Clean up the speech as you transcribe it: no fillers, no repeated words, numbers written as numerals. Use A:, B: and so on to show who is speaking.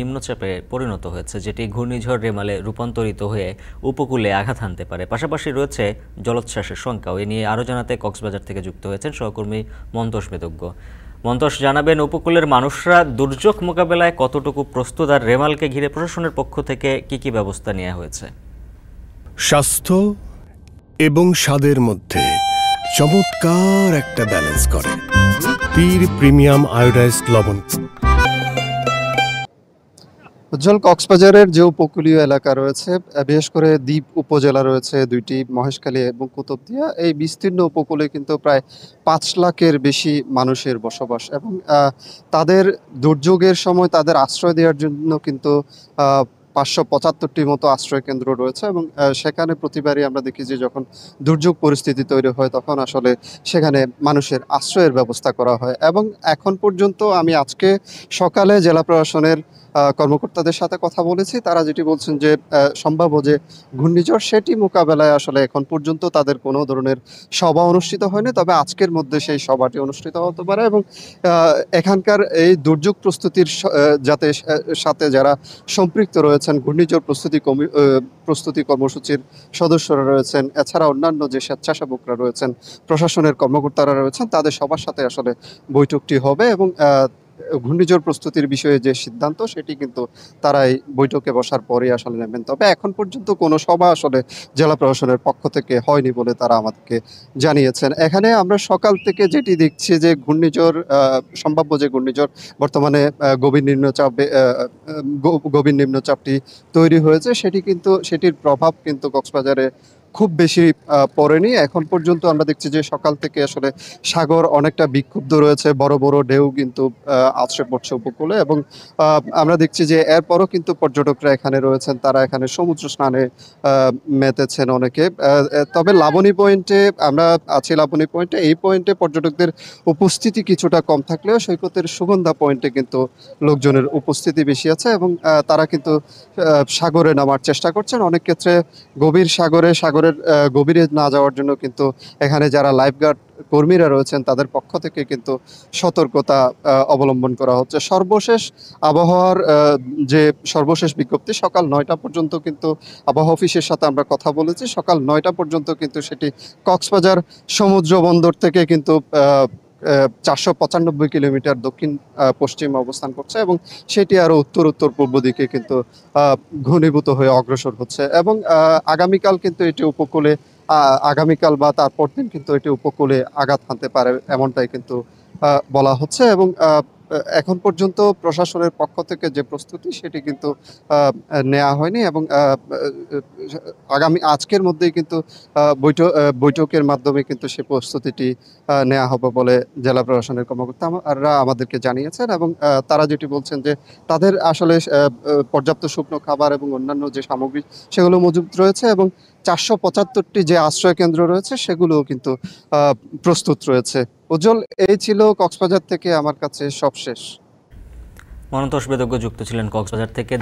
A: নিম্নচাপে পরিণত হয়েছে, যেটি ঘূর্ণিঝড় রেমালে রূপান্তরিত হয়ে উপকূলে আঘাত হানতে পারে। পাশাপাশি রয়েছে জলোচ্ছ্বাসের শঙ্কাও। এ নিয়ে আরও জানাতে কক্সবাজার থেকে যুক্ত হয়েছেন সহকর্মী মন্তোষ বেদজ্ঞ। মন্তোষ, জানাবেন উপকূলের মানুষরা দুর্যোগ মোকাবেলায় কতটুকু প্রস্তুত, আর রেমালকে ঘিরে প্রশাসনের পক্ষ থেকে কি ব্যবস্থা নেওয়া হয়েছে?
B: স্বাস্থ্য এবং স্বাদের মধ্যে চমৎকার একটা ব্যালেন্স করে পীর প্রিমিয়াম আয়োডাইজড লবণ।
C: উজ্জ্বল, কক্সবাজারের যে উপকূলীয় এলাকা রয়েছে, বিশেষ করে দ্বীপ উপজেলা রয়েছে দুইটি, মহেশখালী এবং কুতুবদিয়া, এই বিস্তীর্ণ উপকূলে কিন্তু প্রায় ৫ লাখের বেশি মানুষের বসবাস এবং তাদের দুর্যোগের সময় তাদের আশ্রয় দেওয়ার জন্য কিন্তু ৫৭৫টি মতো আশ্রয় কেন্দ্র রয়েছে এবং সেখানে প্রতিবারই আমরা দেখি যে যখন দুর্যোগ পরিস্থিতি তৈরি হয় তখন আসলে সেখানে মানুষের আশ্রয়ের ব্যবস্থা করা হয়। এবং এখন পর্যন্ত আমি আজকে সকালে জেলা প্রশাসনের কর্মকর্তাদের সাথে কথা বলেছি, তারা যেটি বলছেন যে সম্ভাব্য যে ঘূর্ণিঝড় সেটি মোকাবেলায় আসলে এখন পর্যন্ত তাদের কোনো ধরনের সভা অনুষ্ঠিত হয়নি, তবে আজকের মধ্যে সেই সভাটি অনুষ্ঠিত হতে পারে এবং এখানকার এই দুর্যোগ প্রস্তুতির যাতে সাথে যারা সম্পৃক্ত রয়েছেন, ঘূর্ণিঝড় প্রস্তুতি কর্মসূচির সদস্যরা রয়েছেন, এছাড়া অন্যান্য যে স্বেচ্ছাসেবকরা রয়েছেন, প্রশাসনের কর্মকর্তারা রয়েছেন, তাদের সবার সাথে আসলে বৈঠকটি হবে এবং ঘূর্ণিঝড় প্রস্তুতির বিষয়ে যে সিদ্ধান্ত সেটি কিন্তু তারা এই বৈঠকে বসার পরে আসলে নেবেন। তবে এখন পর্যন্ত কোনো সভা আসলে জেলা প্রশাসনের পক্ষ থেকে হয়নি বলে তারা আমাদেরকে জানিয়েছেন। এখানে আমরা সকাল থেকে যেটি দেখছি যে সম্ভাব্য যে ঘূর্ণিঝড় বর্তমানে গভীর নিম্নচাপটি তৈরি হয়েছে, সেটির প্রভাব কিন্তু কক্সবাজারে খুব বেশি পড়েনি। এখন পর্যন্ত আমরা দেখছি যে সকাল থেকে আসলে সাগর অনেকটা বিক্ষুব্ধ রয়েছে, বড় বড় ঢেউ কিন্তু আছড়ে পড়ছে উপকূলে এবং আমরা দেখছি যে এরপরও কিন্তু পর্যটকরা এখানে রয়েছেন, তারা এখানে সমুদ্র স্নানে মেতেছেন অনেকে। তবে লাবণী পয়েন্টে আমরা আছি, লাবণী পয়েন্টে এই পয়েন্টে পর্যটকদের উপস্থিতি কিছুটা কম থাকলেও সৈকতের সুগন্ধা পয়েন্টে কিন্তু লোকজনের উপস্থিতি বেশি আছে এবং তারা কিন্তু সাগরে নামার চেষ্টা করছেন। অনেক ক্ষেত্রে সাগরের গভীরে না যাওয়ার জন্য কিন্তু এখানে যারা লাইফগার্ড কর্মীরা রয়েছেন তাদের পক্ষ থেকে কিন্তু সতর্কতা অবলম্বন করা হচ্ছে। সর্বশেষ আবহাওয়ার যে সর্বশেষ বিজ্ঞপ্তি সকাল ৯টা পর্যন্ত কিন্তু আবহাওয়া অফিসের সাথে আমরা কথা বলেছি, সকাল ৯টা পর্যন্ত কিন্তু সেটি কক্সবাজার সমুদ্র বন্দর থেকে কিন্তু ৪৯৫ কিলোমিটার দক্ষিণ পশ্চিমে অবস্থান করছে এবং সেটি আরো উত্তর পূর্ব দিকে কিন্তু ঘনীভূত হয়ে অগ্রসর হচ্ছে এবং আগামীকাল কিন্তু এটি উপকূলে আগামীকাল বা তারপর দিন কিন্তু এটি উপকূলে আঘাত হানতে পারে, এমনটাই কিন্তু বলা হচ্ছে এবং এখন পর্যন্ত প্রশাসনের পক্ষ থেকে যে প্রস্তুতি সেটি কিন্তু নেওয়া হয়নি এবং আজকের মধ্যেই কিন্তু বৈঠকের মাধ্যমে কিন্তু সেই প্রস্তুতিটি নেওয়া হবে বলে জেলা প্রশাসনের কর্মকর্তারা আমাদেরকে জানিয়েছেন এবং তারা যেটি বলছেন যে তাদের আসলে পর্যাপ্ত শুকনো খাবার এবং অন্যান্য যে সামগ্রী সেগুলো মজুদ রয়েছে এবং ৪৭৫টি যে আশ্রয় কেন্দ্র রয়েছে সেগুলোও কিন্তু প্রস্তুত রয়েছে। উজ্জ্বল, এই ছিল কক্সবাজার থেকে আমার কাছে সবশেষ।
A: মন্তোষ বেদজ্ঞ যুক্ত ছিলেন কক্সবাজার থেকে।